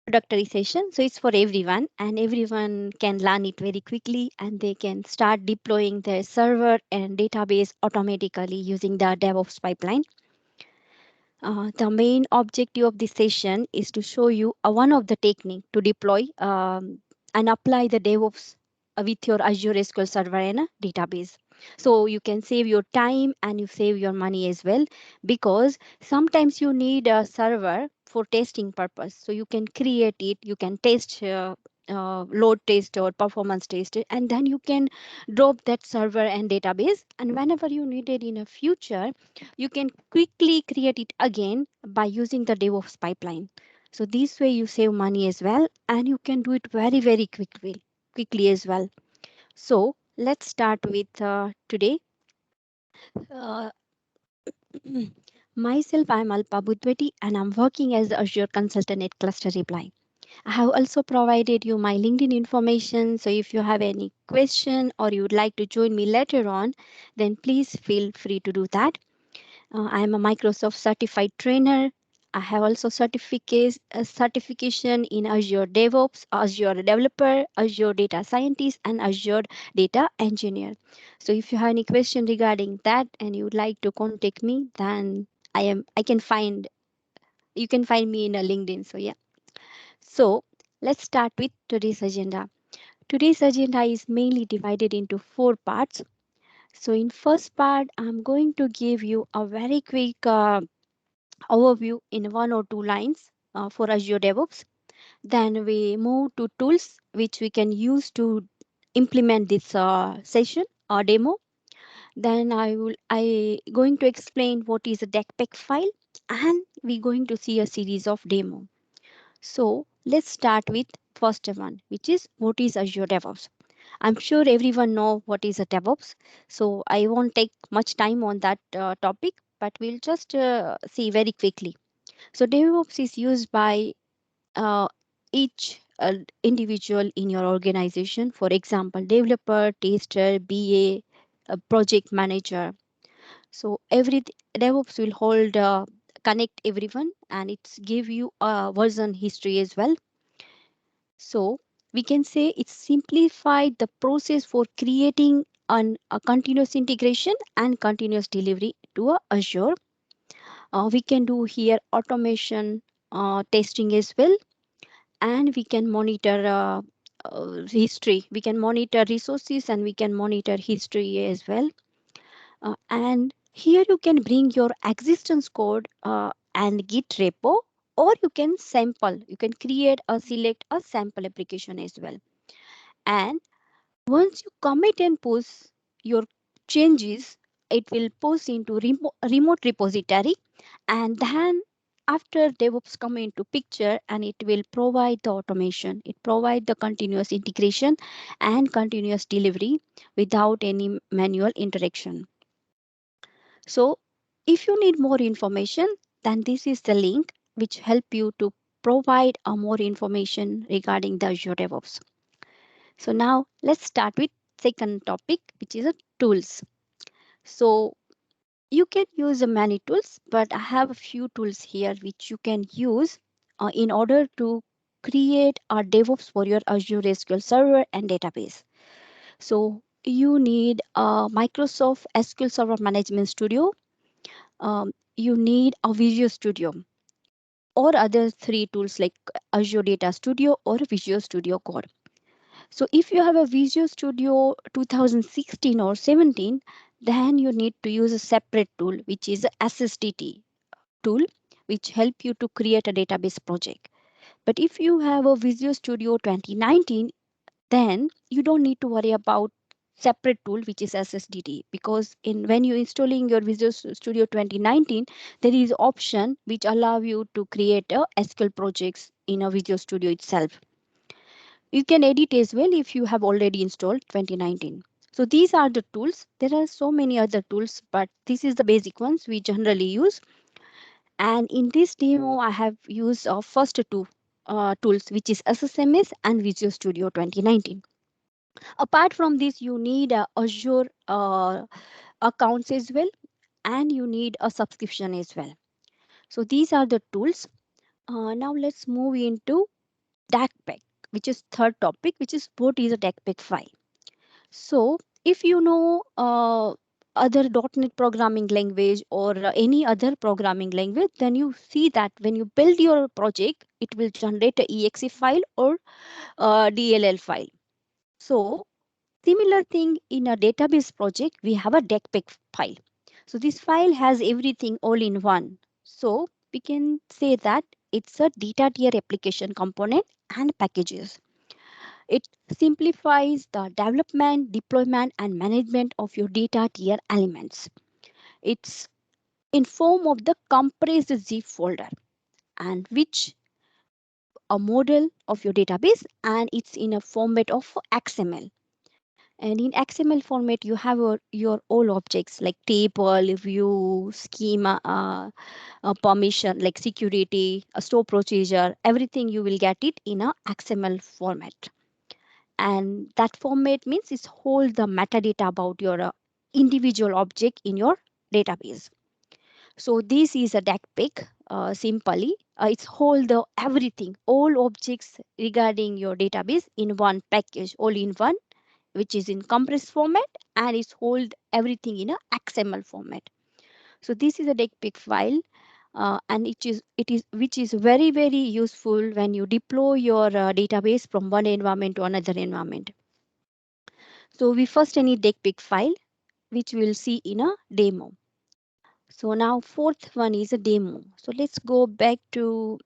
introductory session. So it's for everyone, and everyone can learn it very quickly, and they can start deploying their server and database automatically using the DevOps pipeline. The main objective of this session is to show you one of the technique to deploy and apply the DevOps with your Azure SQL Server and a database. So you can save your time and you save your money as well, because sometimes you need a server for testing purpose. So you can create it, you can test load test or performance test it, and then you can drop that server and database, and whenever you need it in a future, you can quickly create it again by using the DevOps pipeline. So this way you save money as well, and you can do it very quickly as well. So let's start with today. Uh, Myself, I'm Alpa Buddhabhatti, and I'm working as the Azure Consultant at Cluster Reply. I have also provided you my LinkedIn information. So if you have any question or you would like to join me later on, then please feel free to do that. I am a Microsoft certified trainer. I have also certification in Azure DevOps, Azure Developer, Azure Data Scientist, and Azure Data Engineer. So if you have any question regarding that and you would like to contact me, then I can find you can find me in a LinkedIn. So yeah. So let's start with today's agenda. Today's agenda is mainly divided into four parts. So in first part, I'm going to give you a very quick overview in one or two lines for Azure DevOps. Then we move to tools which we can use to implement this session or demo. Then I going to explain what is a deckpack file, and we're going to see a series of demo. So let's start with first one, which is what is Azure DevOps. I'm sure everyone know what is a DevOps, so I won't take much time on that topic, but we'll just see very quickly. So DevOps is used by each individual in your organization. For example, developer, tester, BA, project manager. So every DevOps will hold connect everyone, and it's give you a version history as well. So we can say it's simplified the process for creating a continuous integration and continuous delivery to a Azure. We can do here automation testing as well, and we can monitor history. We can monitor resources and we can monitor history as well. And here you can bring your existence code and Git repo, or you can sample. You can create or select a sample application as well. And once you commit and push your changes, it will push into remote repository, and then after DevOps come into picture, and it will provide the automation. It provide the continuous integration and continuous delivery without any manual interaction. So if you need more information, then this is the link which help you to provide a more information regarding the Azure DevOps. So now let's start with second topic, which is a tools. So you can use many tools, but I have a few tools here which you can use in order to create a DevOps for your Azure SQL Server and database. So you need a Microsoft SQL Server Management Studio. You need a Visual Studio or other three tools like Azure Data Studio or Visual Studio Code. So if you have a Visual Studio 2016 or 17, then you need to use a separate tool, which is a SSDT tool, which help you to create a database project. But if you have a Visual Studio 2019, then you don't need to worry about separate tool which is SSDT, because in when you installing your Visual Studio 2019, there is option which allow you to create a SQL projects in a Visual Studio itself. You can edit as well if you have already installed 2019. So these are the tools. There are so many other tools, but this is the basic ones we generally use. And in this demo, I have used our first two tools, which is SSMS and Visual Studio 2019. Apart from this, you need Azure accounts as well, and you need a subscription as well. So these are the tools. Now let's move into DACPEC, which is third topic, which is what is a DACPEC file. So if you know other .NET programming language or any other programming language, then you see that when you build your project, it will generate a exe file or DLL file. So similar thing in a database project, we have a DACPEC file. So this file has everything all in one. So we can say that it's a data tier application component and packages. It simplifies the development, deployment, and management of your data tier elements. It's in form of the compressed zip folder, and which a model of your database, and it's in a format of XML. And in XML format, you have your all objects like table, view, schema, permission, like security, a store procedure, everything you will get it in a XML format. And that format means it hold the metadata about your individual object in your database. So this is a DACPIC. Simply, it's hold the everything, all objects regarding your database in one package, all in one, which is in compressed format, and it's hold everything in a XML format. So this is a DACPIC file. And it is which is very useful when you deploy your database from one environment to another environment. So we first need DACPIC file, which we'll see in a demo. So now fourth one is a demo. So let's go back to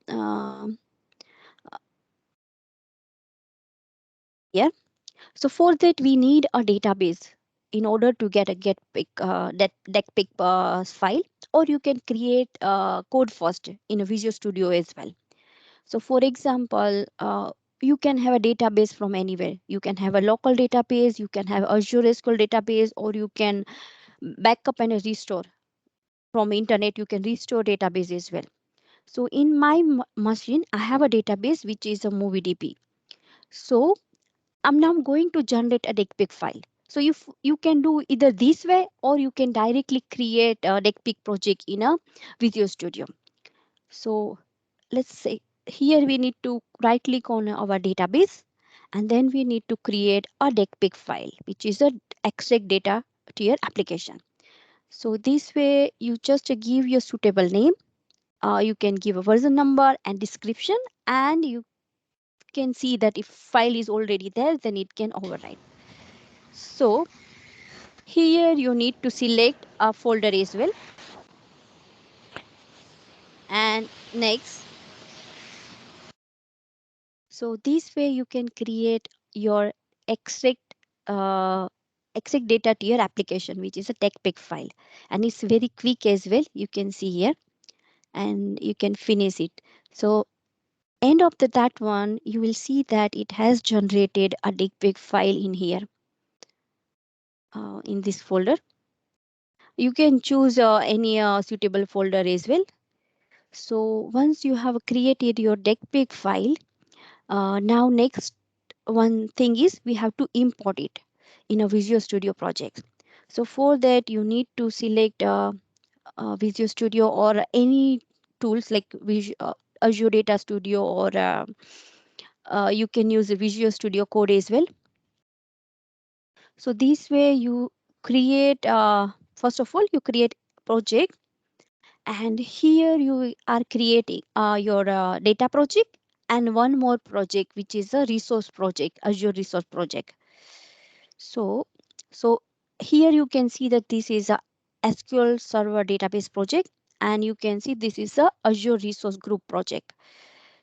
here. So for that we need a database in order to get a that DACPIC file, or you can create code first in a Visual Studio as well. So for example, you can have a database from anywhere. You can have a local database, you can have Azure SQL database, or you can backup and restore from internet. You can restore database as well. So in my machine, I have a database which is a MovieDB. So I'm now going to generate a DACPIC file. So you can do either this way, or you can directly create a DACPIC project in a Visual Studio. So let's say here we need to right click on our database, and then we need to create a DACPIC file, which is a extract data to your application. So this way you just give your suitable name. You can give a version number and description, and you can see that if file is already there, then it can override. So here you need to select a folder as well. And next, so this way you can create your extract uh, extract data to your application, which is a DACPIC file, and it's very quick as well. You can see here, and you can finish it. So end of that one, you will see that it has generated a DACPIC file in here, in this folder. You can choose any suitable folder as well. So once you have created your DACPIC file, now next one thing is we have to import it in a Visual Studio project. So for that you need to select Visual Studio or any tools like Azure Data Studio, or you can use the Visual Studio Code as well. So this way you create, first of all, you create project, and here you are creating your data project and one more project, which is a resource project, Azure resource project. So, so here you can see that this is a SQL Server database project, and you can see this is a Azure resource group project.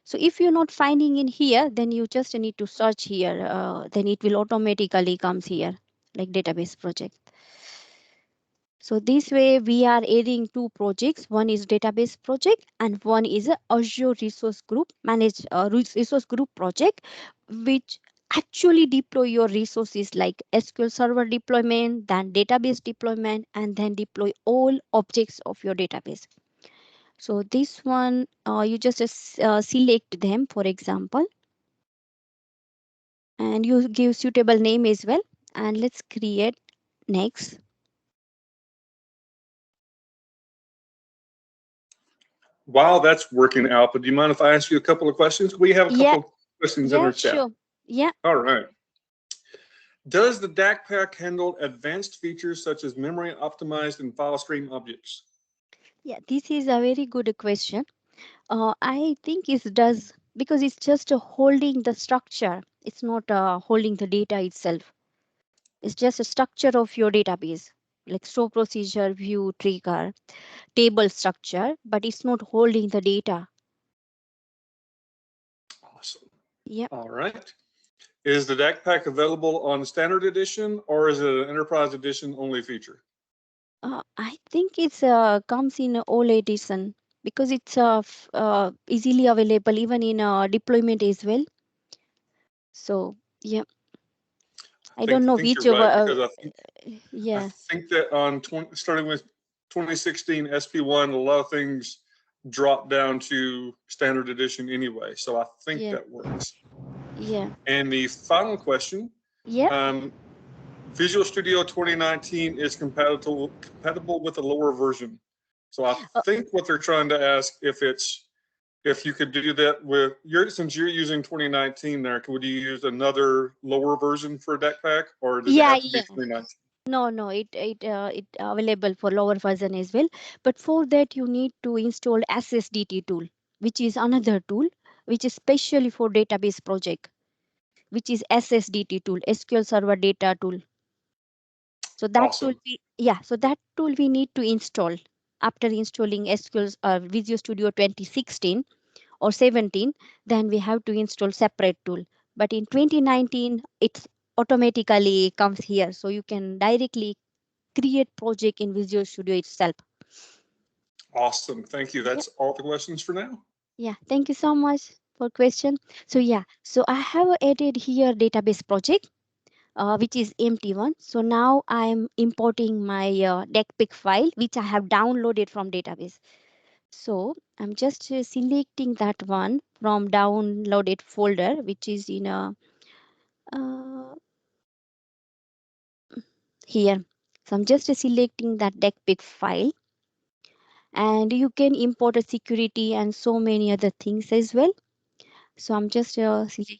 So if you're not finding in here, then you just need to search here. Then it will automatically comes here like database project. So this way we are adding two projects. One is database project and one is a Azure resource group resource group project, which actually deploy your resources like SQL Server deployment, then database deployment, and then deploy all objects of your database. So this one, you just select them, for example, and you give suitable name as well. And let's create next. While that's working, Alpa, do you mind if I ask you a couple of questions? We have a Yeah, couple. questions in Yeah, our chat. sure. Yeah. All right. Does the DAC pack handle advanced features such as memory optimized and file stream objects? Yeah, this is a very good question. I think it does because it's just holding the structure. It's not holding the data itself. It's just a structure of your database, like store procedure, view, trigger, table structure, but it's not holding the data. Awesome. Yeah. All right. Is the DAC pack available on standard edition or is it an enterprise edition only feature? I think it's comes in all edition because it's easily available even in deployment as well. So yeah, I don't know Think which you're right because I yeah, think that on starting with 2016 SP1, a lot of things dropped down to standard edition anyway. So I think yeah, that works. yeah, And the final question, yeah. um, Visual Studio 2019 is compatible with a lower version. So I Uh, think what they're trying to ask if you could do that with since you're using 2019 there, would you use another lower version for deck pack or does it yeah, have to be yeah. 2019? No, no, it available for lower version as well. But for that, you need to install SSDT tool, which is another tool, which is specially for database project, which is SSDT tool, SQL Server Data Tool. So that tool, Awesome. so that tool we need to install after installing SQL Visual Studio 2016 or 17. Then we have to install separate tool. But in 2019, it's automatically comes here, so you can directly create project in Visual Studio itself. Awesome. Thank you. Yeah, That's all the questions for now. yeah. Thank you so much for question. So yeah, so I have added here database project, which is empty one. So now I'm importing my deckpick file, which I have downloaded from database. So I'm just selecting that one from downloaded folder, which is in a uh, here. So I'm just selecting that deckpick file, and you can import a security and so many other things as well. So I'm just okay.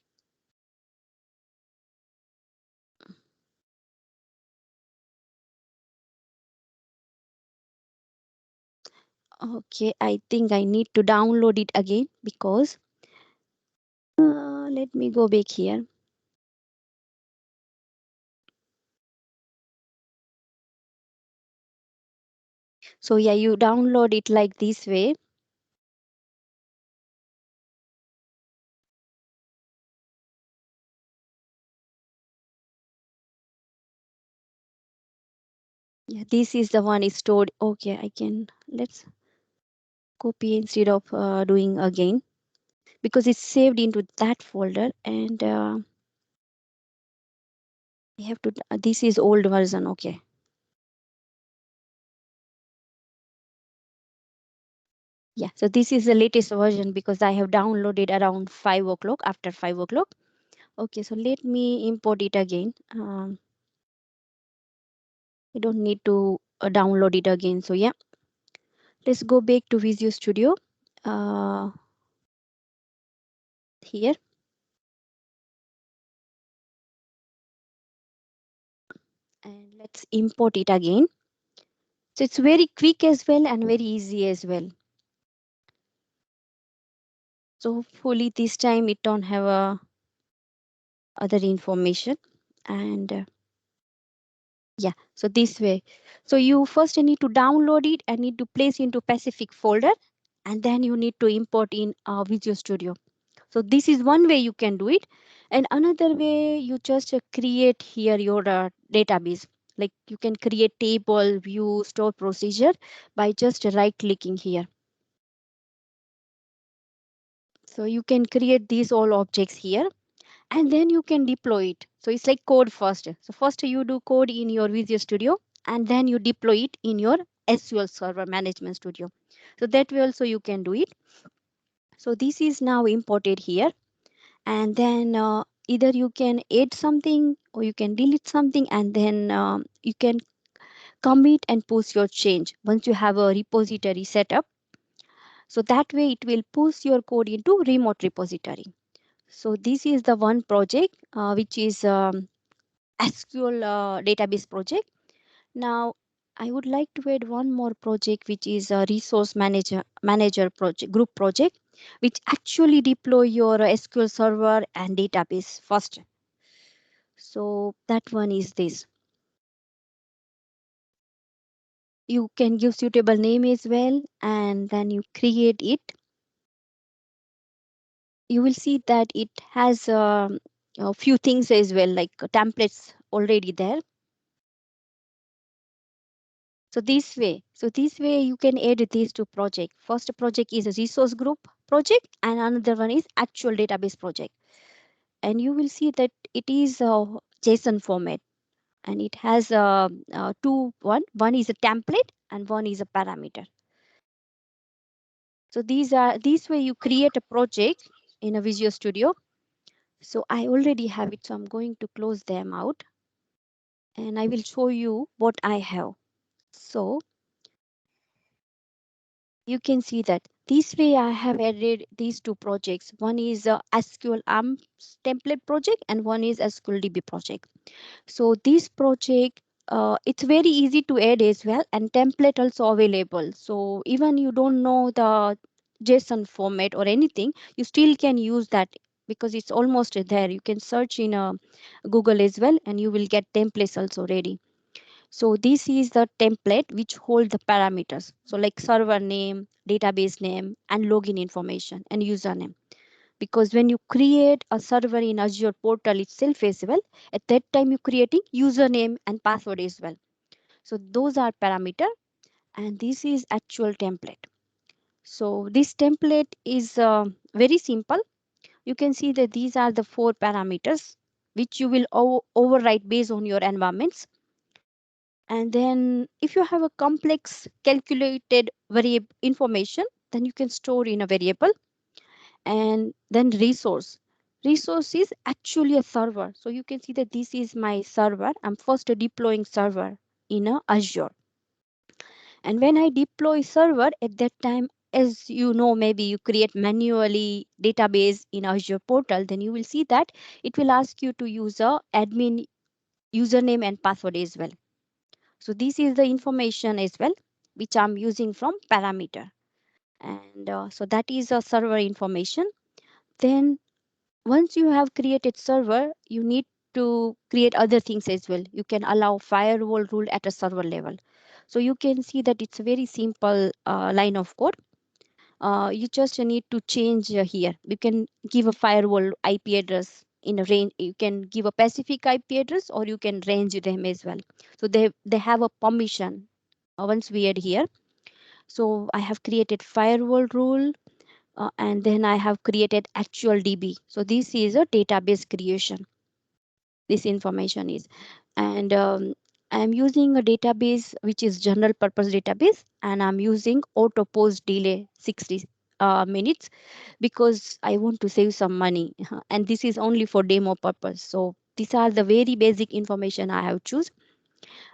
I think I need to download it again because let me go back here. So yeah, you download it like this way. Yeah, this is the one is stored. Okay, I can let's copy instead of doing again because it's saved into that folder and I have to. This is old version. Okay. Yeah, so this is the latest version because I have downloaded around 5 o'clock after 5 o'clock. Okay, so let me import it again. I don't need to download it again. So yeah, let's go back to Visual Studio. Uh, Here and let's import it again. So it's very quick as well and very easy as well. So hopefully this time it don't have other information and yeah, so this way. So you first need to download it and need to place into specific folder and then you need to import in Visual Studio. So this is one way you can do it. And another way you just create here your database. Like you can create table, view, store procedure by just right clicking here. So you can create these all objects here and then you can deploy it. So it's like code first. So first you do code in your Visual Studio and then you deploy it in your SQL Server Management Studio. So that way also you can do it. So this is now imported here and then either you can add something or you can delete something and then you can commit and push your change once you have a repository set up. So that way it will push your code into remote repository. So this is the one project which is SQL database project. Now I would like to add one more project which is a resource manager project, group project, which actually deploy your SQL server and database first. So that one is this. You can give suitable name as well, and then you create it. You will see that it has a few things as well, like templates already there. So this way you can add these two projects. First project is a resource group project, and another one is actual database project. And you will see that it is a JSON format, and it has one is a template and one is a parameter. So these way you create a project in a Visual Studio. So I already have it, so I'm going to close them out, and I will show you what I have. So you can see that this way I have added these two projects. One is a SQL ARMS template project and one is SQL DB project. So this project, it's very easy to add as well, and template also available. So even you don't know the JSON format or anything, you still can use that because it's almost there. You can search in Google as well, and you will get templates also ready. So this is the template which hold the parameters. So like server name, database name, and login information and username. Because when you create a server in Azure portal itself as well, at that time you're creating username and password as well. So those are parameter, and this is actual template. So this template is very simple. You can see that these are the four parameters which you will override based on your environments. And then if you have a complex calculated variable information, then you can store in a variable. And then resource is actually a server. So you can see that this is my server. I'm first deploying server in a Azure. And when I deploy server at that time, as you know, maybe you create manually database in Azure portal, then you will see that it will ask you to use a admin username and password as well. So this is the information as well, which I'm using from parameter. And so that is a server information. Then once you have created server, you need to create other things as well. You can allow firewall rule at a server level. So you can see that it's a very simple line of code. You just need to change here. You can give a firewall IP address in a range. You can give a specific IP address or you can range them as well. So they have a permission once we add here. So I have created firewall rule, and then I have created actual DB. So this is a database creation. This information is, and I'm using a database which is general purpose database, and I'm using auto post delay 60 minutes because I want to save some money. And this is only for demo purpose. So these are the very basic information I have choose.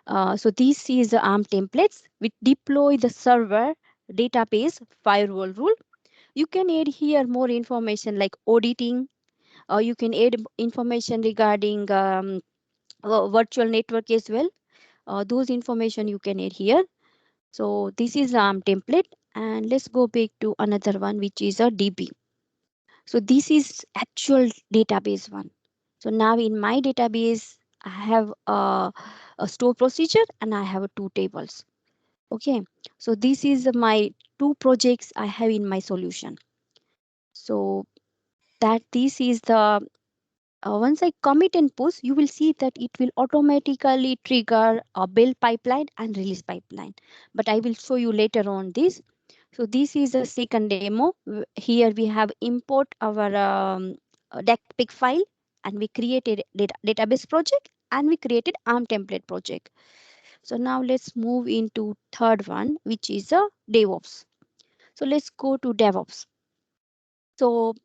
So this is the ARM templates which deploy the server database firewall rule. You can add here more information like auditing, or you can add information regarding virtual network as well. Those information you can add here. So this is template, and let's go back to another one which is a DB. So this is actual database one. So now in my database I have a store procedure and I have two tables. Okay, so this is my two projects I have in my solution. So that this is the once I commit and push, you will see that it will automatically trigger a build pipeline and release pipeline. But I will show you later on this. So this is a second demo. Here we have import our deck file, and we created database project, and we created ARM template project. So now let's move into third one, which is a DevOps. So let's go to DevOps. So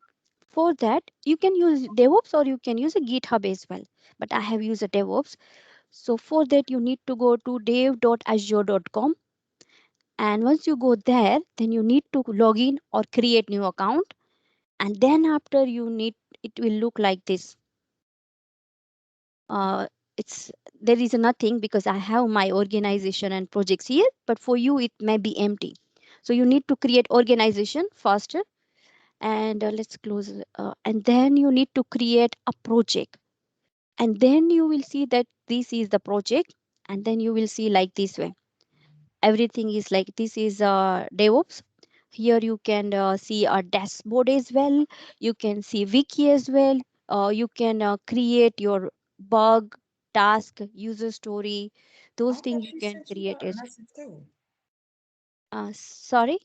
for that, you can use DevOps or you can use a GitHub as well. But I have used a DevOps. So for that, you need to go to dev.azure.com. And once you go there, then you need to log in or create new account. And then after it will look like this. It's there is nothing because I have my organization and projects here, but for you it may be empty. So you need to create organization faster, and let's close. And then you need to create a project, and then you will see that this is the project, and then you will see like this way. Everything is like this is DevOps. Here you can see a dashboard as well. You can see wiki as well. You can create your bug, task, user story. Those I thought things you she can sent you create a as. message too. Sorry.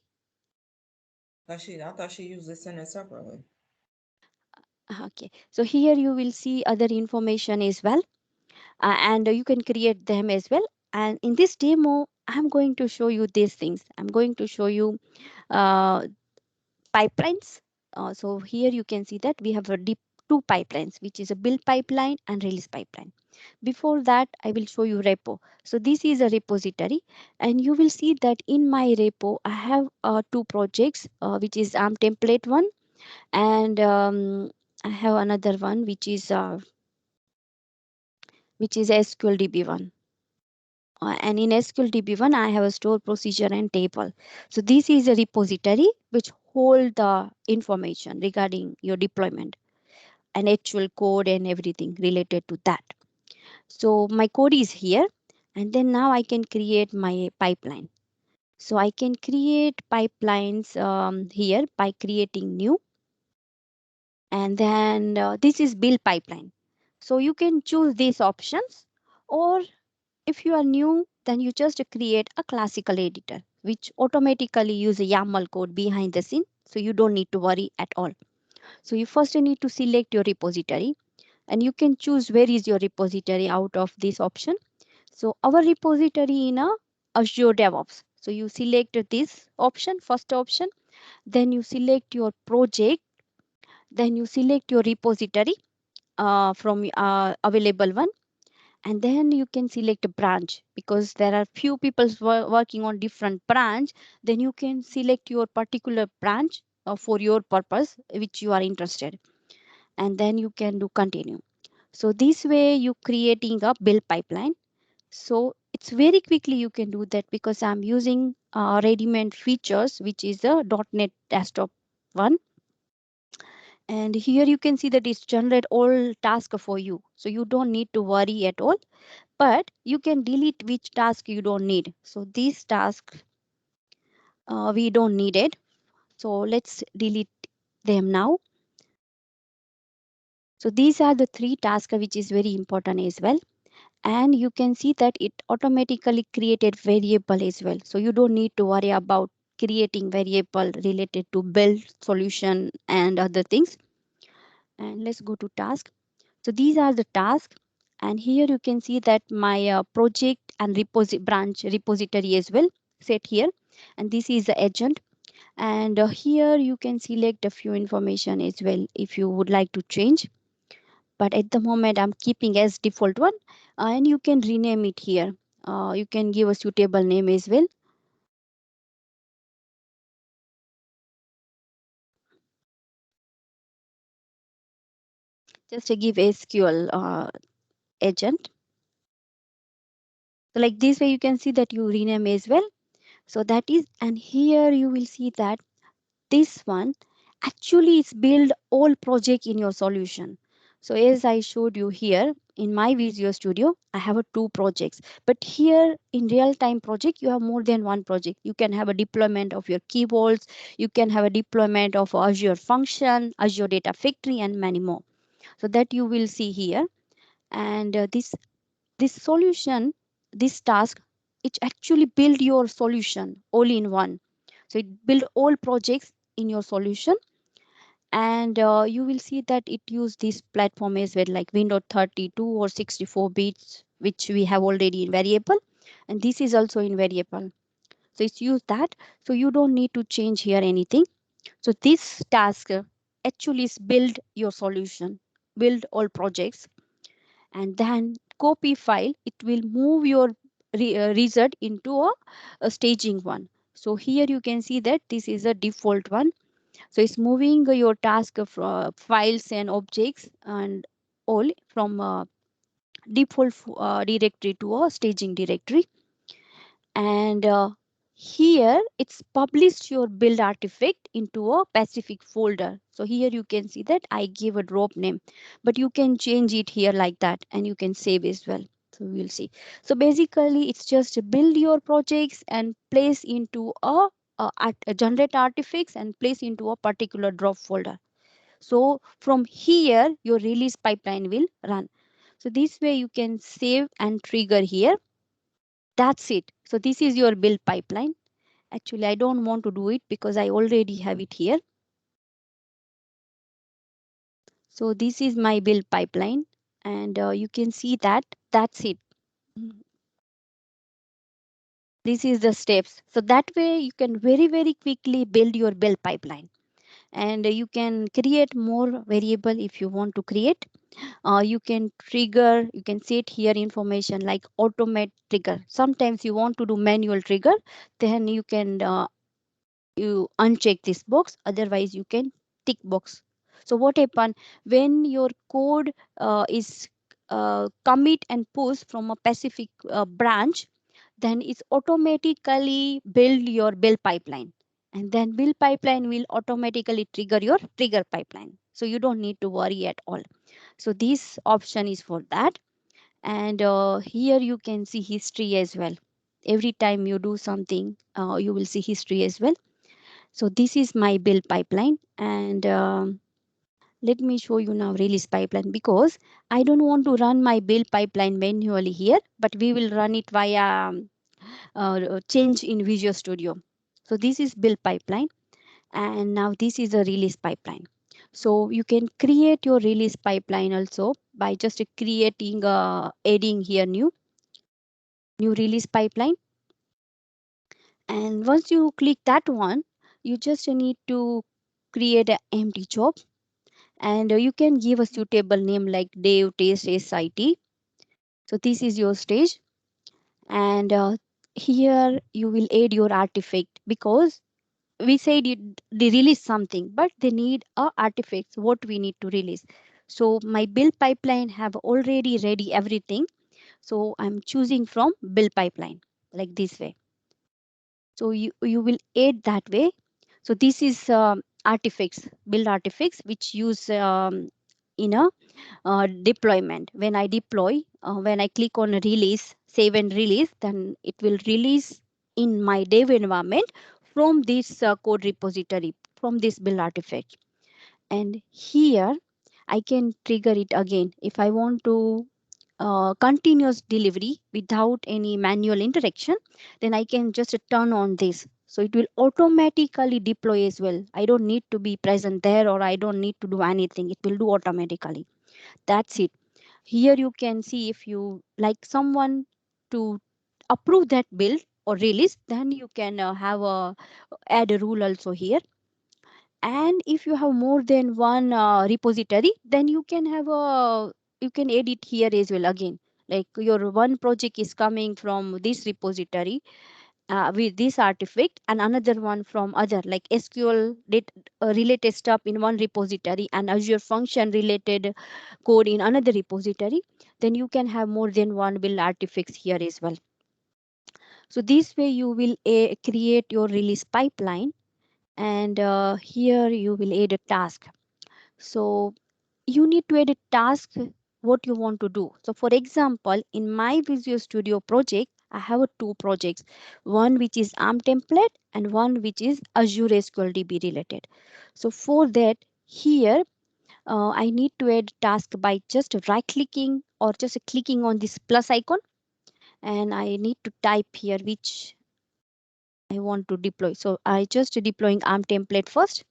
I thought she usually sent it separately. Okay. So here you will see other information as well, and you can create them as well. And in this demo, I'm going to show you these things. I'm going to show you uh, pipelines. So here you can see that we have a deep two pipelines, which is a build pipeline and release pipeline. Before that, I will show you repo. So this is a repository, and you will see that in my repo, I have two projects, which is template one, and I have another one, which is SQL DB one. And in SQL DB1, I have a store procedure and table. So this is a repository which hold the information regarding your deployment and actual code and everything related to that. So my code is here, and then now I can create my pipeline. So I can create pipelines here by creating new, and then this is build pipeline. So you can choose these options, or if you are new, then you just create a classical editor, which automatically use a YAML code behind the scene. So you don't need to worry at all. So you first need to select your repository, and you can choose where is your repository out of this option. So our repository in a Azure DevOps. So you select this option, first option, then you select your project, then you select your repository from available one, and then you can select a branch because there are few people working on different branch. Then you can select your particular branch for your purpose which you are interested, and then you can do continue. So this way you creating a build pipeline. So it's very quickly you can do that because I'm using ready-made features, which is a .NET desktop one. And here you can see that it's generate all task for you, so you don't need to worry at all, but you can delete which task you don't need. So these tasks we don't need it. So let's delete them now. So these are the three tasks which is very important as well. And you can see that it automatically created variable as well. So you don't need to worry about creating variable related to build solution and other things. And let's go to task. So these are the tasks. And here you can see that my project and branch repository as well set here. And this is the agent. And here you can select a few information as well if you would like to change. But at the moment I'm keeping as default one, and you can rename it here. You can give a suitable name as well. Just to give SQL agent. So like this way you can see that you rename as well. So that is, and here you will see that this one actually is build all project in your solution. So as I showed you here in my Visual Studio, I have a two projects, but here in real time project, you have more than one project. You can have a deployment of your Key Vaults, you can have a deployment of Azure Function, Azure Data Factory, and many more. So that you will see here. And this solution, this task, it actually build your solution all in one. So it build all projects in your solution, and you will see that it use this platform as well, like Windows 32 or 64 bits, which we have already in variable, and this is also in variable. So it's use that. So you don't need to change here anything. So this task actually is build your solution, build all projects, and then copy file. It will move your result into a staging one. So here you can see that this is a default one. So it's moving your task of files and objects and all from default directory to a staging directory. And here it's published your build artifact into a specific folder. So here you can see that I give a drop name, but you can change it here like that, and you can save as well. So we'll see. So basically it's just build your projects and place into a generate artifacts and place into a particular drop folder. So from here your release pipeline will run. So this way you can save and trigger here. That's it. So this is your build pipeline. Actually, I don't want to do it because I already have it here. So this is my build pipeline, and you can see that that's it. This is the steps. So that way you can very quickly build your build pipeline, and you can create more variable if you want to create. You can trigger, you can set here information like automate trigger. Sometimes you want to do manual trigger, then you can you uncheck this box, otherwise you can tick box. So what happen when your code is commit and push from a specific branch, then it's automatically build your build pipeline, and then build pipeline will automatically trigger your trigger pipeline, so you don't need to worry at all. So this option is for that. And here you can see history as well. Every time you do something, you will see history as well. So this is my build pipeline, and let me show you now release pipeline, because I don't want to run my build pipeline manually here, but we will run it via change in Visual Studio. So this is build pipeline, and now this is a release pipeline. So you can create your release pipeline also by just creating adding here new release pipeline. And once you click that one, you just need to create an empty job, and you can give a suitable name like dev test sit. So this is your stage, and here you will add your artifact, because we said they release something, but they need a artifacts what we need to release. So my build pipeline have already ready everything, so I'm choosing from build pipeline like this way. So you will add that way. So this is artifacts, build artifacts, which use in a deployment. When I deploy, when I click on release, save and release, then it will release in my dev environment from this code repository, from this build artifact. And here I can trigger it again if I want to continuous delivery without any manual interaction. Then I can just turn on this, so it will automatically deploy as well. I don't need to be present there, or I don't need to do anything, it will do automatically. That's it. Here you can see, if you like someone to approve that build or release, then you can have a add a rule also here. And if you have more than one repository, then you can have a, you can edit here as well again. Like your one project is coming from this repository with this artifact, and another one from other, like SQL related stuff in one repository, and Azure function related code in another repository, then you can have more than one build artifacts here as well. So this way you will create your release pipeline, and here you will add a task. So you need to add a task what you want to do. So for example, in my Visual Studio project, I have two projects, one which is ARM template and one which is Azure SQL DB related. So for that, here I need to add task by just right clicking or just clicking on this plus icon, and I need to type here which I want to deploy. So I just deploying ARM template first,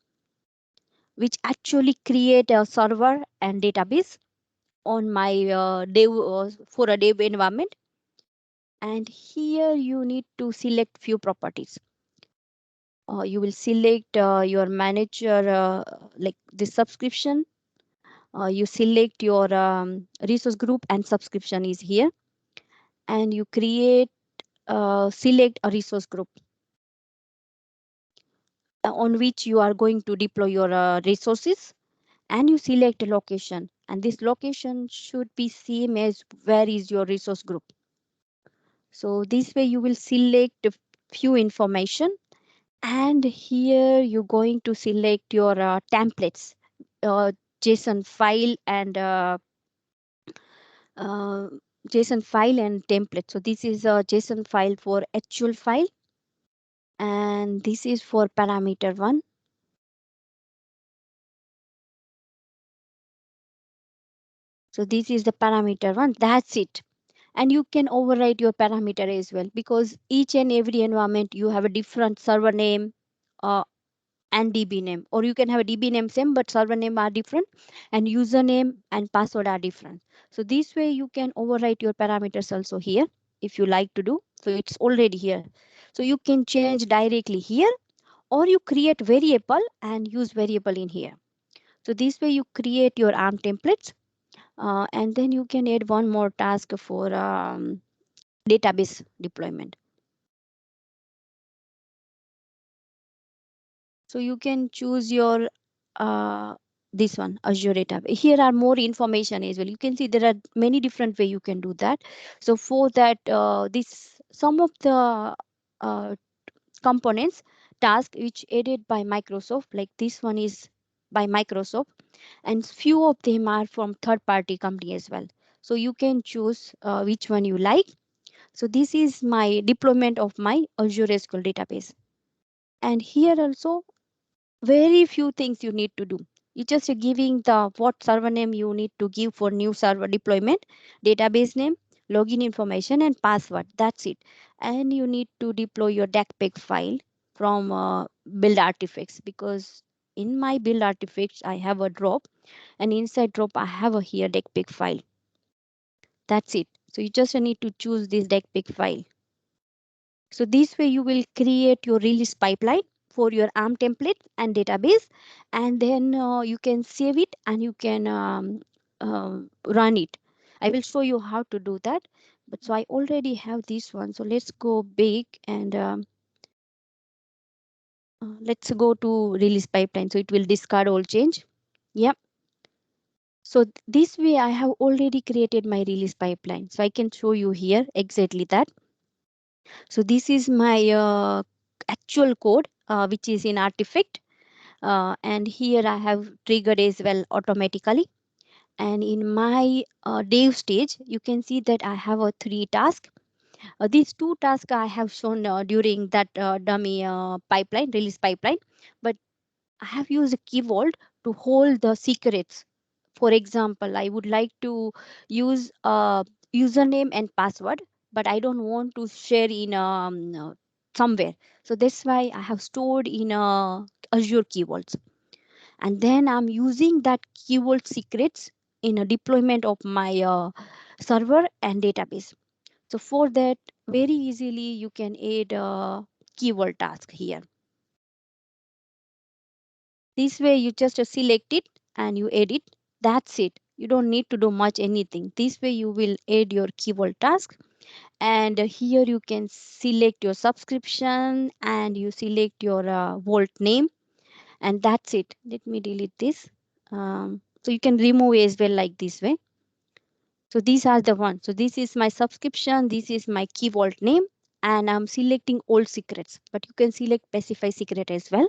which actually create a server and database on my dev for a dev environment. And here you need to select few properties. You will select your manager like this subscription. You select your resource group and subscription is here, and you create select a resource group. on which you are going to deploy your resources, and you select a location, and this location should be same as where is your resource group. So this way you will select a few information, and here you're going to select your templates, uh, JSON file and uh, JSON file and template. So this is a JSON file for actual file, and this is for parameter one. So this is the parameter one. That's it. And you can override your parameter as well, because each and every environment you have a different server name uh, and DB name, or you can have a DB name same but server name are different, and username and password are different. So this way you can overwrite your parameters also here if you like to do. So it's already here. So you can change directly here, or you create variable and use variable in here. So this way you create your ARM templates, and then you can add one more task for database deployment. So you can choose your this one, Azure Data. Here are more information as well. You can see there are many different way you can do that. So for that, this some of the uh, components task which added by Microsoft, like this one is by Microsoft, and few of them are from third party company as well. So you can choose which one you like. So this is my deployment of my Azure SQL database. And here also very few things you need to do. You just giving the what server name you need to give for new server deployment, database name, login information and password. That's it. And you need to deploy your deckpack file from build artifacts, because in my build artifacts I have a drop, and inside drop I have a here deckpack file. That's it. So you just need to choose this deckpack file. So this way you will create your release pipeline for your ARM template and database, and then you can save it and you can run it. I will show you how to do that. But so I already have this one. So let's go big and let's go to release pipeline. So it will discard all change. Yep. So this way I have already created my release pipeline. So I can show you here exactly that. So this is my actual code, which is in artifact. And here I have triggered as well automatically. And in my dev stage, you can see that I have a 3 task. These 2 tasks I have shown during that dummy pipeline, release pipeline. But I have used a key vault to hold the secrets. For example, I would like to use a username and password, but I don't want to share in somewhere. So that's why I have stored in Azure Key Vaults. And then I'm using that Key Vault secrets in a deployment of my server and database. So for that, very easily you can add a Key Vault task here. This way you just select it and you edit. That's it. You don't need to do much anything. This way you will add your Key Vault task. And here you can select your subscription and you select your vault name. And that's it. Let me delete this. So you can remove as well like this way. So these are the ones. So this is my subscription. This is my Key Vault name. And I'm selecting all secrets. But you can select specify secret as well.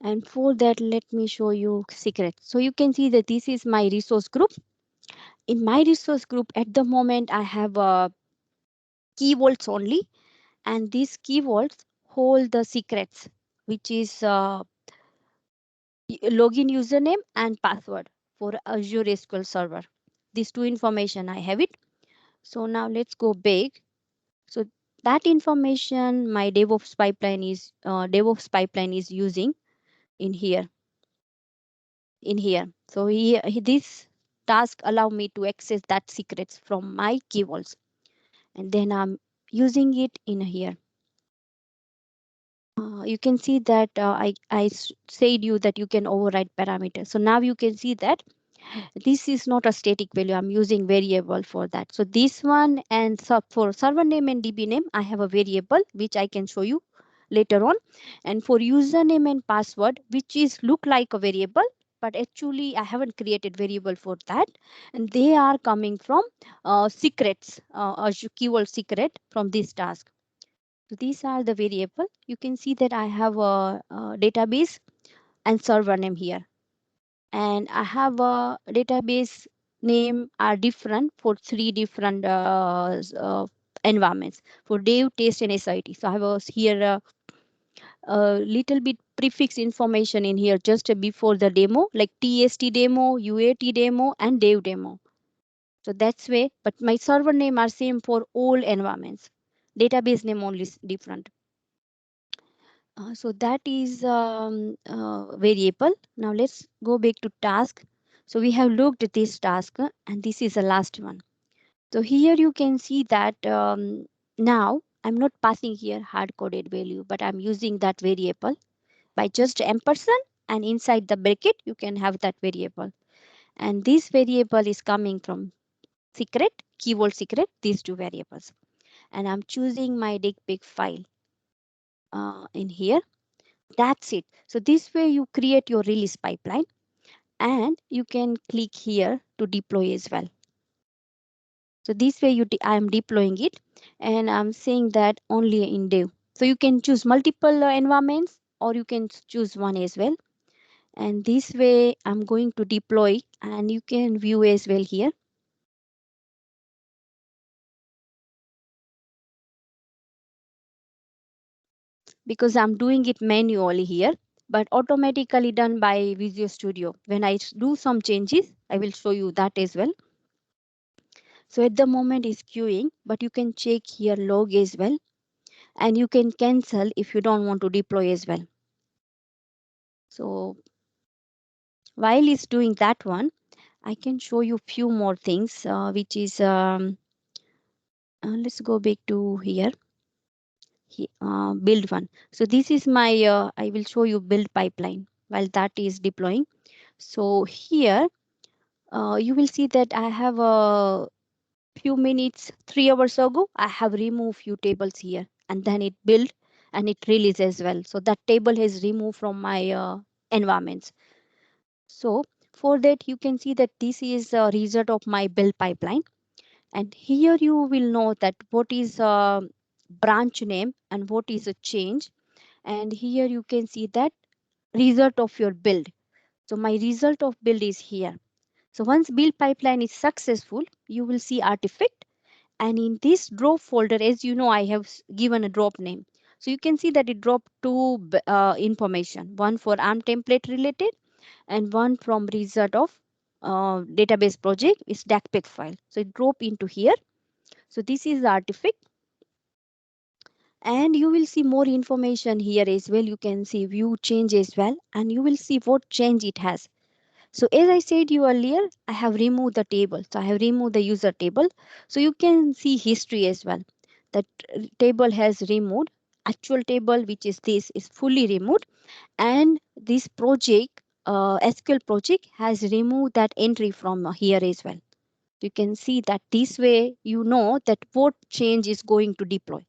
And for that, let me show you secret. So you can see that this is my resource group. In my resource group, at the moment, I have key vaults only. And these key vaults hold the secrets, which is login username and password for Azure SQL Server. These 2 information I have it. So now let's go back. So that information my DevOps pipeline is using in here. So this task allow me to access that secrets from my key vaults, and then I'm using it in here. You can see that said you that you can override parameters. So now you can see that this is not a static value. I'm using variable for that. So this one, and for server name and DB name, I have a variable which I can show you later on. And for username and password, which is look like a variable, but actually I haven't created variable for that, and they are coming from secrets, Azure keyword secret from this task. So these are the variable. You can see that I have a database and server name here, and I have a database name are different for three different environments for dev, test, and SIT. So I have here a little bit prefix information in here just before the demo, like TST demo, UAT demo, and dev demo. So that's way, but my server name are same for all environments. Database name only is different. So that is variable. Now let's go back to task. So we have looked at this task and this is the last one. So here you can see that now I'm not passing here hard coded value, but I'm using that variable by just ampersand, and inside the bracket you can have that variable. And this variable is coming from secret, keyword secret, these two variables. And I'm choosing my DigPig file in here. That's it. So this way you create your release pipeline, and you can click here to deploy as well. So this way I am deploying it, and I'm saying that only in dev. So you can choose multiple environments, or you can choose one as well. And this way I'm going to deploy, and you can view as well here. Because I'm doing it manually here, but automatically done by Visual Studio. When I do some changes, I will show you that as well. So at the moment it's queuing, but you can check here log as well, and you can cancel if you don't want to deploy as well. So while it's doing that one, I can show you few more things, which is, let's go back to here, build one. So this is my, I will show you build pipeline while that is deploying. So here you will see that I have a few minutes, 3 hours ago, I have removed few tables here, and then it built and it released as well. So that table is removed from my environments. So for that, you can see that this is a result of my build pipeline. And here you will know that what is a branch name and what is a change. And here you can see that result of your build. So my result of build is here. So once build pipeline is successful, you will see artifact. And in this drop folder, as you know, I have given a drop name. So you can see that it dropped two information, one for ARM template related and one from result of database project is DACPEG file. So it drop into here. So this is the artifact. And you will see more information here as well. You can see view change as well, and you will see what change it has. So as I said you earlier, I have removed the table. So I have removed the user table. So you can see history as well. That table has removed. Actual table, which is this, is fully removed. And this project, SQL project, has removed that entry from here as well. You can see that this way you know that what change is going to deploy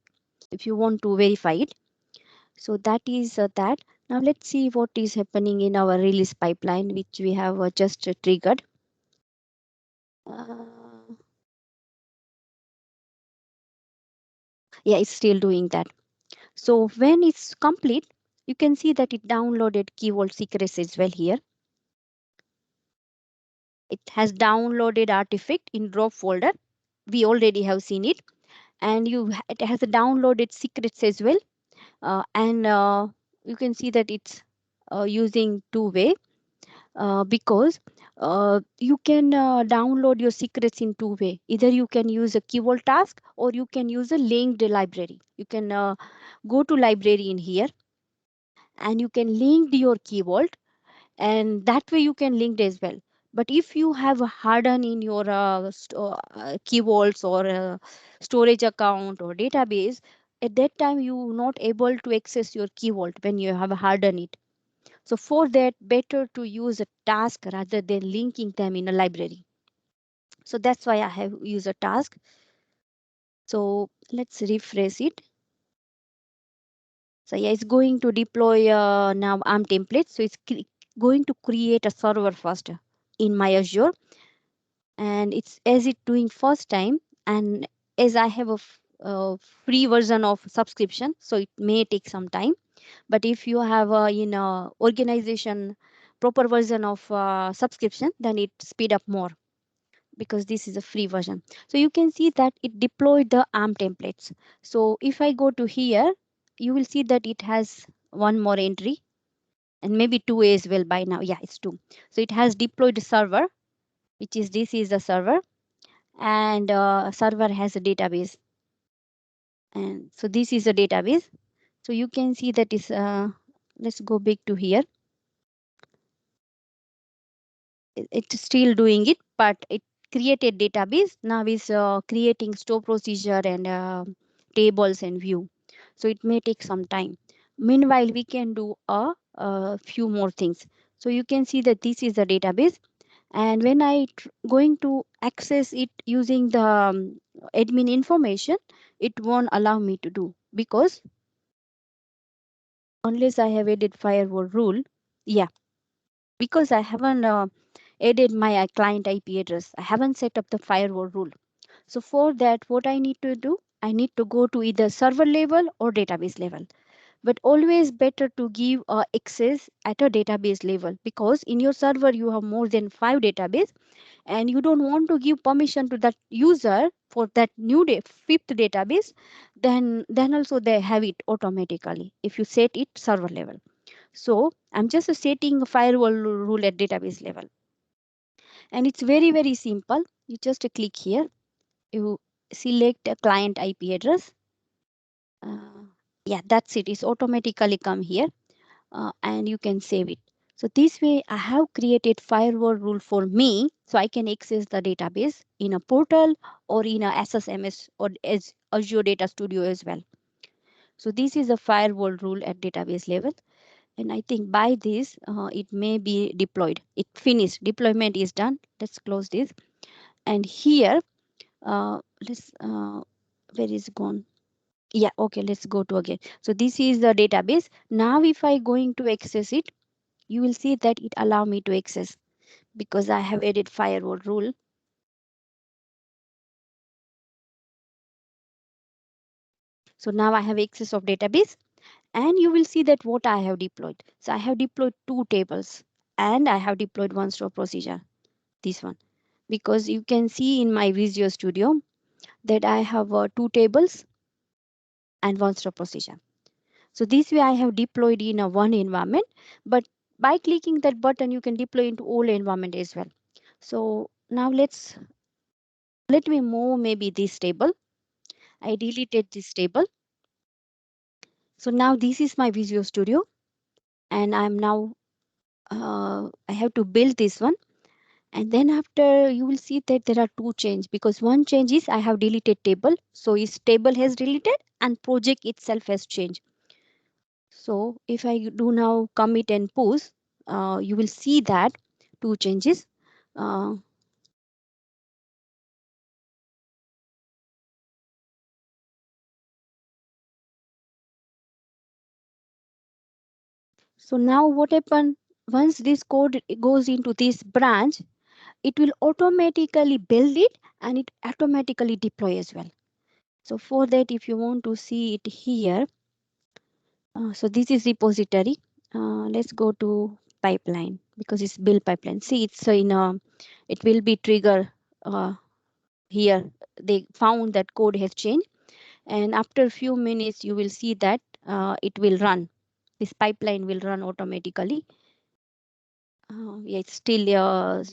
if you want to verify it. So that is that. Now let's see what is happening in our release pipeline, which we have just triggered. Yeah, it's still doing that. So when it's complete, you can see that it downloaded Key Vault secrets as well here. It has downloaded artifact in drop folder. We already have seen it. And it has downloaded secrets as well. And you can see that it's using two-way. Because you can download your secrets in two way. Either you can use a Key Vault task, or you can use a linked library. You can go to library in here, and you can link your Key Vault, and that way you can link as well. But if you have a harden in your Key Vaults or storage account or database, at that time you not able to access your Key Vault when you have hardened it. So for that, better to use a task rather than linking them in a library. So that's why I have used a task. So let's refresh it. So yeah, it's going to deploy now ARM template. So it's going to create a server first in my Azure, and it's as it doing first time. And as I have a free version of subscription, so it may take some time. But if you have a organization proper version of subscription, then it speed up more, because this is a free version. So you can see that it deployed the ARM templates. So if I go to here, you will see that it has one more entry, and maybe two as well by now. Yeah, it's two. So it has deployed the server, which is this is the server, and server has a database. And so this is a database. So you can see that is, let's go back to here. It's still doing it, but it created database. Now is creating store procedure and tables and view. So it may take some time. Meanwhile, we can do a few more things. So you can see that this is the database. And when I going to access it using the admin information, it won't allow me to do, because unless I have added firewall rule. Yeah, because I haven't added my client IP address. I haven't set up the firewall rule. So for that, what I need to do, I need to go to either server level or database level. But always better to give access at a database level, because in your server you have more than 5 database, and you don't want to give permission to that user for that new fifth database. Then also they have it automatically if you set it server level. So I'm just setting a firewall rule at database level. And it's very, very simple. You just click here, you select a client IP address. Uh, yeah, that's it. It's automatically come here, and you can save it. So this way I have created firewall rule for me, so I can access the database in a portal or in a SSMS or as Azure Data Studio as well. So this is a firewall rule at database level. And I think by this, it may be deployed. It finished. Deployment is done. Let's close this. And here, let's, where is it gone? Yeah, okay, let's go to again. So this is the database. Now, if I going to access it, you will see that it allow me to access, because I have added firewall rule. So now I have access of database, and you will see that what I have deployed. So I have deployed 2 tables, and I have deployed 1 store procedure, this one. Because you can see in my Visual Studio that I have 2 tables and 1 store procedure. So this way I have deployed in a one environment, but by clicking that button, you can deploy into all environment as well. So now let me move maybe this table. I deleted this table. So now this is my Visual Studio, and I'm now, I have to build this one. And then after, you will see that there are 2 changes, because one change is I have deleted table. So its table has deleted and project itself has changed. So if I do now commit and push, you will see that 2 changes. Uh, so now what happened, once this code goes into this branch, it will automatically build it and it automatically deploy as well. So for that, if you want to see it here, so this is repository. Let's go to pipeline, because it's build pipeline. See, it's in a, it will be trigger here. They found that code has changed, and after a few minutes, you will see that it will run. This pipeline will run automatically. Yeah, it's still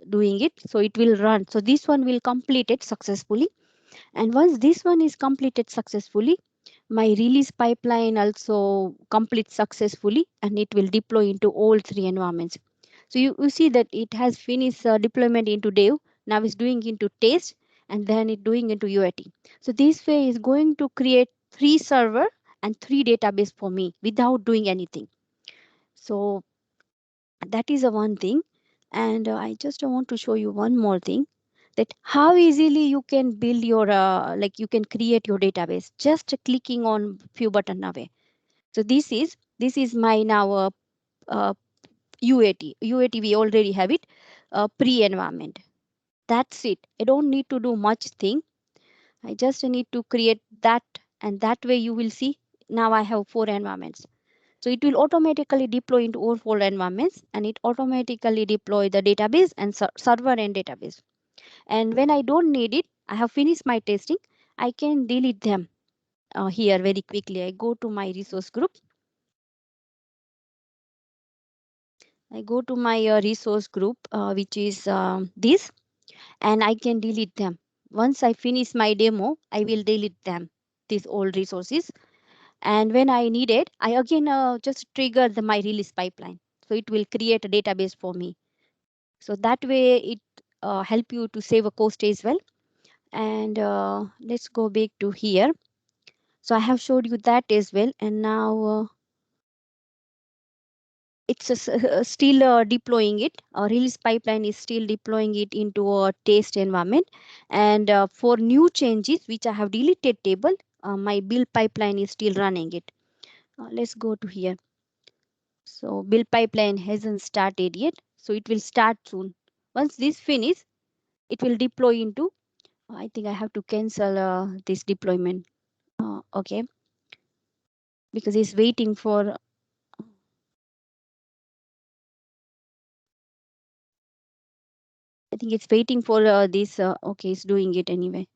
doing it, so it will run. So this one will complete it successfully. And once this one is completed successfully, my release pipeline also completes successfully, and it will deploy into all 3 environments. So you see that it has finished deployment into dev. Now it's doing into test, and then it doing into UAT. So this way is going to create 3 server and 3 database for me without doing anything. So that is a one thing. And I just want to show you one more thing, that how easily you can build your, like you can create your database just clicking on few button away. So this is my now UAT. UAT we already have it pre-environment. That's it. I don't need to do much thing. I just need to create that, and that way you will see now I have 4 environments. So it will automatically deploy into all 4 environments, and it automatically deploy the database and server and database. And when I don't need it, I have finished my testing, I can delete them here very quickly. I go to my resource group. I go to my resource group, which is this, and I can delete them. Once I finish my demo, I will delete them, these old resources. And when I need it, I again just trigger my release pipeline. So it will create a database for me. So that way it help you to save a cost as well. And let's go back to here. So I have showed you that as well. And now it's still deploying it. Release pipeline is still deploying it into a test environment. And for new changes, which I have deleted table, my build pipeline is still running it. Let's go to here. So build pipeline hasn't started yet. So it will start soon. Once this finish, it will deploy into, I think I have to cancel this deployment. Okay. Because it's waiting for, I think it's waiting for this. Okay, it's doing it anyway.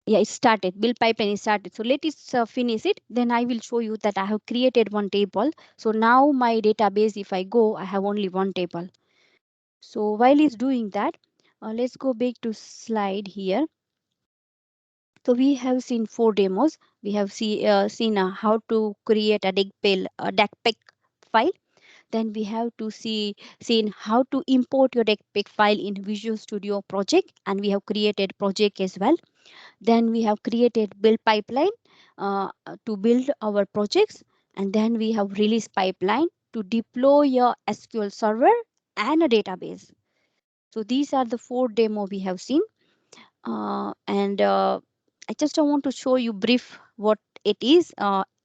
Yeah, it started. Build pipeline is started. So let us finish it. Then I will show you that I have created one table. So now my database, if I go, I have only one table. So while it's doing that, let's go back to slide here. So we have seen 4 demos. We have seen how to create a DACPEC file. Then we have to seen how to import your DACPEC file in Visual Studio project, and we have created project as well. Then we have created build pipeline to build our projects, and then we have release pipeline to deploy your SQL Server and a database. So these are the 4 demo we have seen. And I just want to show you brief what it is,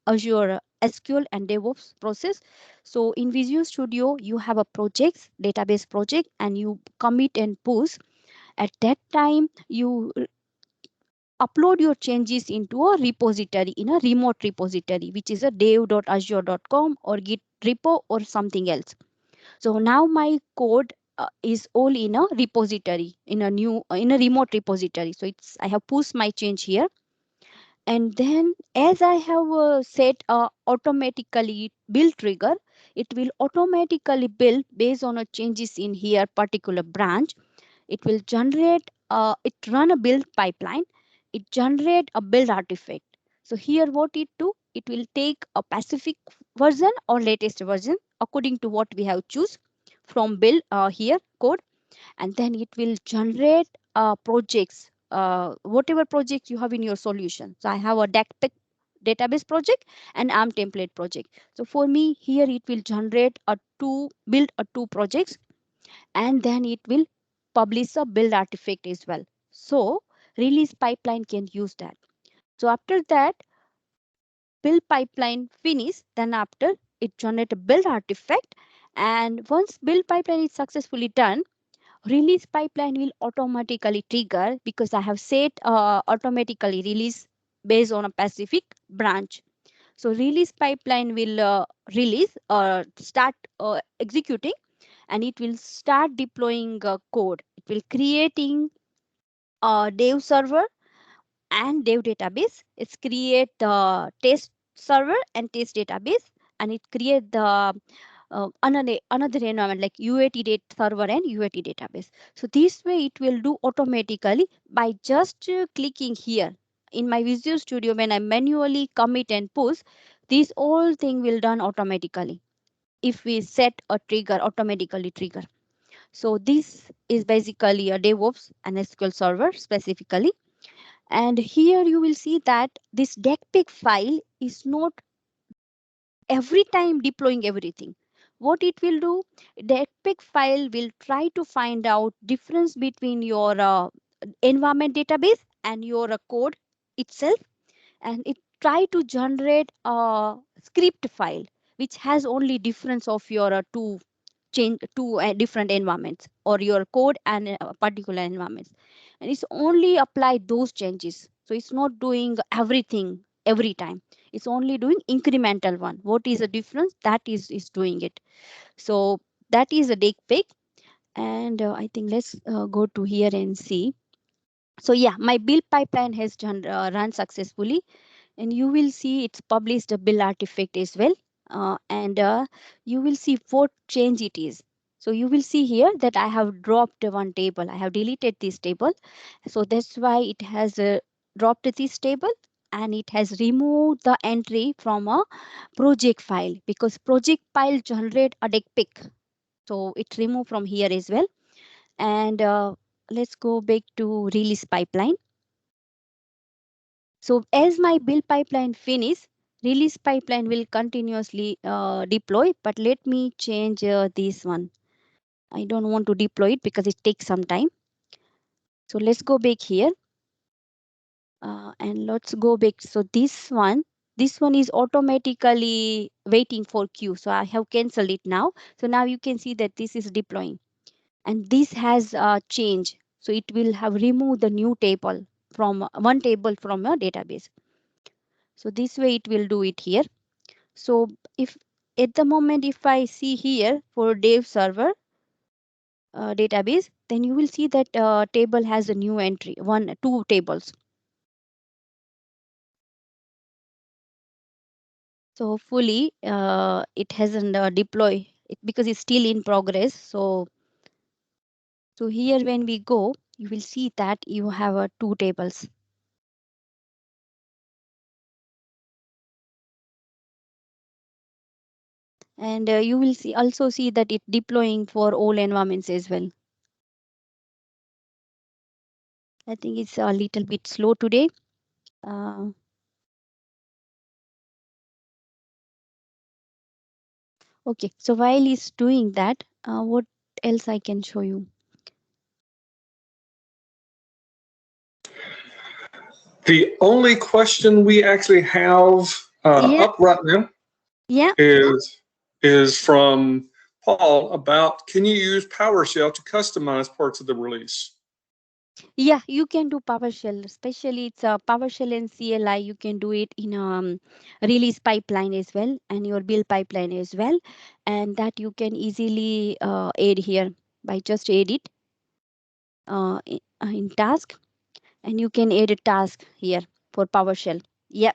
Azure SQL and DevOps process. So in Visual Studio, you have a project, database project, and you commit and push. At that time, you upload your changes into a repository, in a remote repository, which is a dev.azure.com or Git repo or something else. So now my code is all in a repository, in a remote repository. So it's, I have pushed my change here. And then as I have set automatically build trigger, it will automatically build based on a changes in here particular branch. It will generate, it run a build pipeline. It generate a build artifact. So here what it do, it will take a specific version or latest version according to what we have choose from build here code, and then it will generate projects, whatever project you have in your solution. So I have a DACPEC database project and ARM template project. So for me here it will generate build a two projects, and then it will publish a build artifact as well. So release pipeline can use that. So after that build pipeline finish, then after it generate a build artifact, and once build pipeline is successfully done, release pipeline will automatically trigger because I have set automatically release based on a specific branch. So release pipeline will release or start executing, and it will start deploying code. It will creating a dev server and dev database. It's create the test server and test database, and it create the another environment like UAT data server and UAT database. So this way it will do automatically by just clicking here. In my Visual Studio, when I manually commit and push, this all thing will done automatically if we set a trigger, automatically trigger. So this is basically a DevOps and SQL Server specifically. And here you will see that this DACPEC file is not every time deploying everything. What it will do, the DACPEC file will try to find out difference between your environment database and your code itself, and it try to generate script file which has only difference of your two different environments or your code and particular environments, and it's only apply those changes. So it's not doing everything every time, it's only doing incremental one. What is the difference, that is doing it. So that is a dig pick. And I think let's go to here and see. So yeah, my build pipeline has run successfully, and you will see it's published a build artifact as well. And you will see what change it is. So you will see here that I have dropped one table, I have deleted this table. So that's why it has dropped this table, and it has removed the entry from a project file, because project file generate a deck pick. So it's removed from here as well. And let's go back to release pipeline. So as my build pipeline finish, release pipeline will continuously deploy. But let me change this one. I don't want to deploy it because it takes some time. So let's go back here and let's go back. So this one is automatically waiting for queue. So I have canceled it now. So now you can see that this is deploying, and this has changed. So it will have removed the new table from one table from a database. So this way it will do it here. So if at the moment, if I see here for dev server database, then you will see that table has a new entry, two tables. So hopefully it hasn't deployed it because it's still in progress. So here when we go, you will see that you have two tables. And you will also see that it deploying for all environments as well. I think it's a little bit slow today. Uh, okay, so while it's doing that, what else I can show you? The only question we actually have Yeah, up right now yeah, is from Paul about, can you use PowerShell to customize parts of the release? yeah. You can do PowerShell, especially it's a PowerShell and CLI. You can do it in release pipeline as well, and your build pipeline as well, and that you can easily add here by just add it in task, and you can add a task here for PowerShell. Yeah,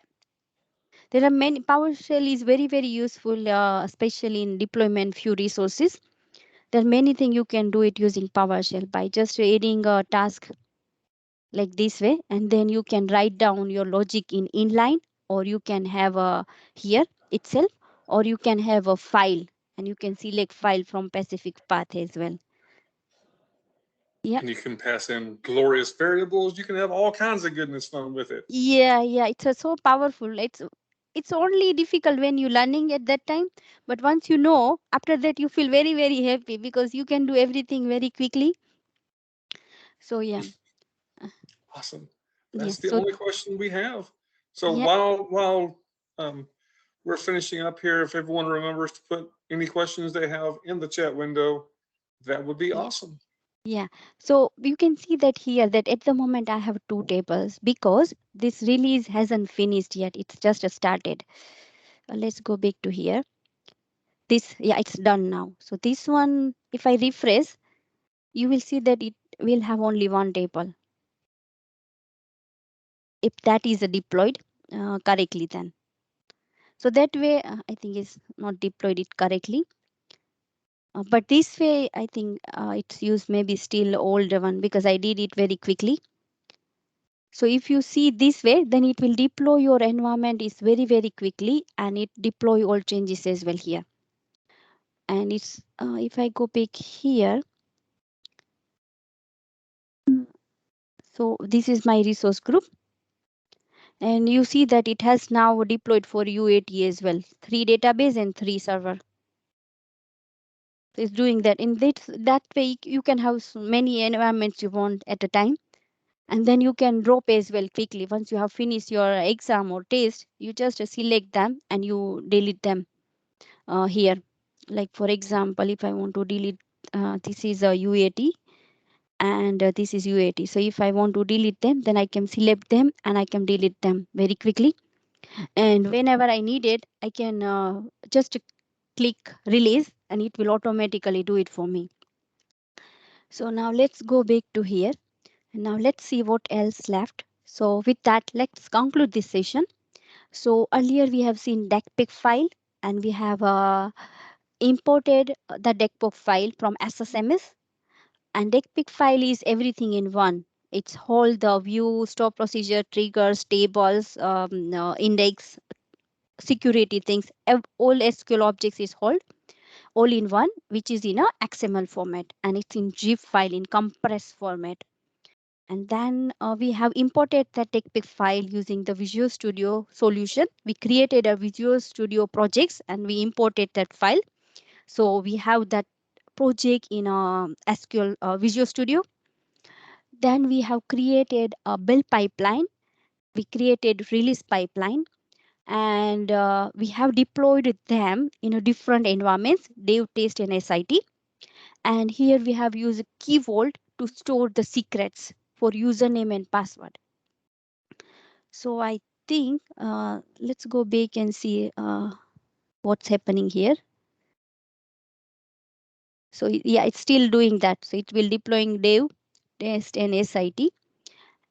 there are many. PowerShell is very useful, especially in deployment few resources. There are many things you can do it using PowerShell by just adding a task like this way, and then you can write down your logic in inline, or you can have a here itself, or you can have a file, and you can select file from specific path as well. Yeah, And you can pass in glorious variables. You can have all kinds of goodness fun with it. yeah. It's so powerful. It's only difficult when you're learning at that time, but once you know, after that you feel very happy because you can do everything very quickly. So yeah. Awesome. Yeah, That's the so only question we have. So yeah, while we're finishing up here, if everyone remembers to put any questions they have in the chat window, that would be yeah. awesome. Yeah, so you can see that here that at the moment I have two tables because this release hasn't finished yet. It's just started. Let's go back to here. This, yeah, it's done now. So this one, if I refresh, you will see that it will have only one table. If that is deployed correctly then. So that way, I think it's not deployed it correctly. But this way, I think it's used maybe still older one because I did it very quickly. So if you see this way, then it will deploy your environment is very quickly, and it deploy all changes as well here. And it's if I go back here, so this is my resource group, and you see that it has now deployed for UAT as well, 3 database and 3 server. So it's doing that. In that way, you can have so many environments you want at a time. And then you can drop as well quickly. Once you have finished your exam or test, you just select them and you delete them here. Like for example, if I want to delete, this is a UAT and this is UAT. So if I want to delete them, then I can select them and I can delete them very quickly. And whenever I need it, I can just click release and it will automatically do it for me. So now let's go back to here. And now let's see what else left. So with that, let's conclude this session. So earlier we have seen deckpick file and we have imported the deckpick file from SSMS. And deckpick file is everything in one. It's all the view, store procedure, triggers, tables, index, security things. All SQL objects is all in one, which is in a XML format and it's in zip file in compressed format. And then we have imported the TechPick file using the Visual Studio solution. We created a Visual Studio projects and we imported that file. So we have that project in SQL Visual Studio. Then we have created a build pipeline. We created release pipeline and we have deployed them in a different environments, dev, test and SIT. And here we have used Key Vault to store the secrets for username and password. So I think let's go back and see what's happening here. So yeah, it's still doing that. So it will deploying dev, test and SIT.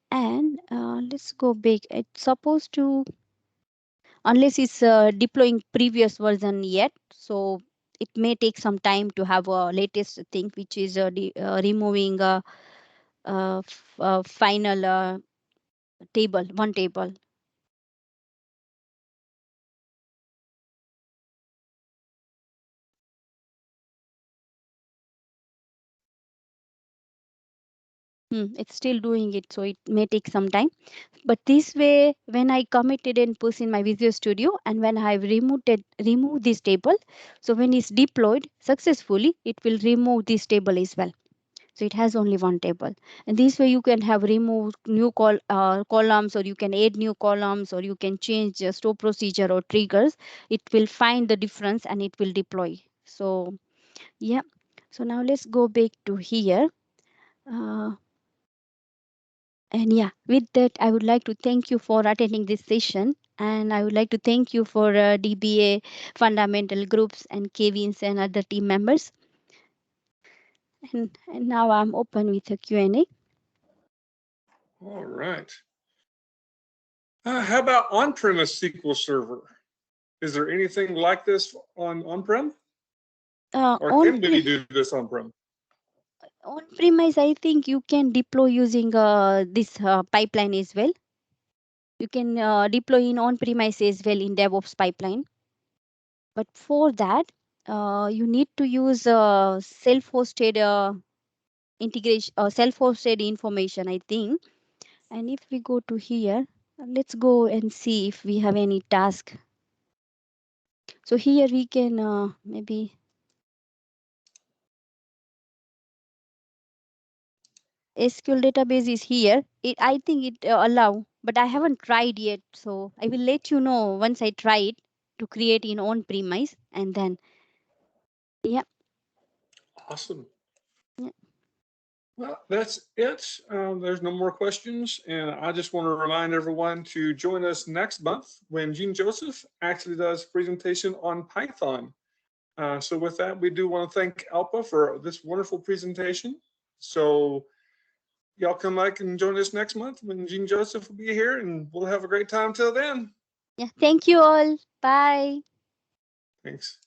And let's go back. It's supposed to, unless it's deploying previous version yet. So it may take some time to have a latest thing, which is removing final table, one table. It's still doing it, so it may take some time. But this way, when I committed and push in my Visual Studio, and when I have remove this table, so when it's deployed successfully, it will remove this table as well. So it has only one table, and this way you can have remove new columns, or you can add new columns, or you can change store procedure or triggers. It will find the difference and it will deploy. So yeah. So now let's go back to here. And yeah, with that, I would like to thank you for attending this session. And I would like to thank you for DBA fundamental groups and Kevins and other team members. And now I'm open with a Q&A. All right. How about on-premise SQL Server? Is there anything like this on-prem? Or can we do this on-prem? On-premise, I think you can deploy using this pipeline as well. You can deploy in on-premise as well in DevOps pipeline. But for that, you need to use self-hosted integration, self-hosted information, I think. And if we go to here, let's go and see if we have any task. So here we can maybe SQL database is here. I think it allow, but I haven't tried yet. So I will let you know once I try it to create in on-premise, and then yeah. Awesome. Yeah. Well, that's it. There's no more questions. And I just want to remind everyone to join us next month when Jean Joseph actually does a presentation on Python. So with that, we do want to thank Alpa for this wonderful presentation. So y'all come back and join us next month when Jean Joseph will be here, and we'll have a great time till then. Yeah. Thank you all. Bye. Thanks.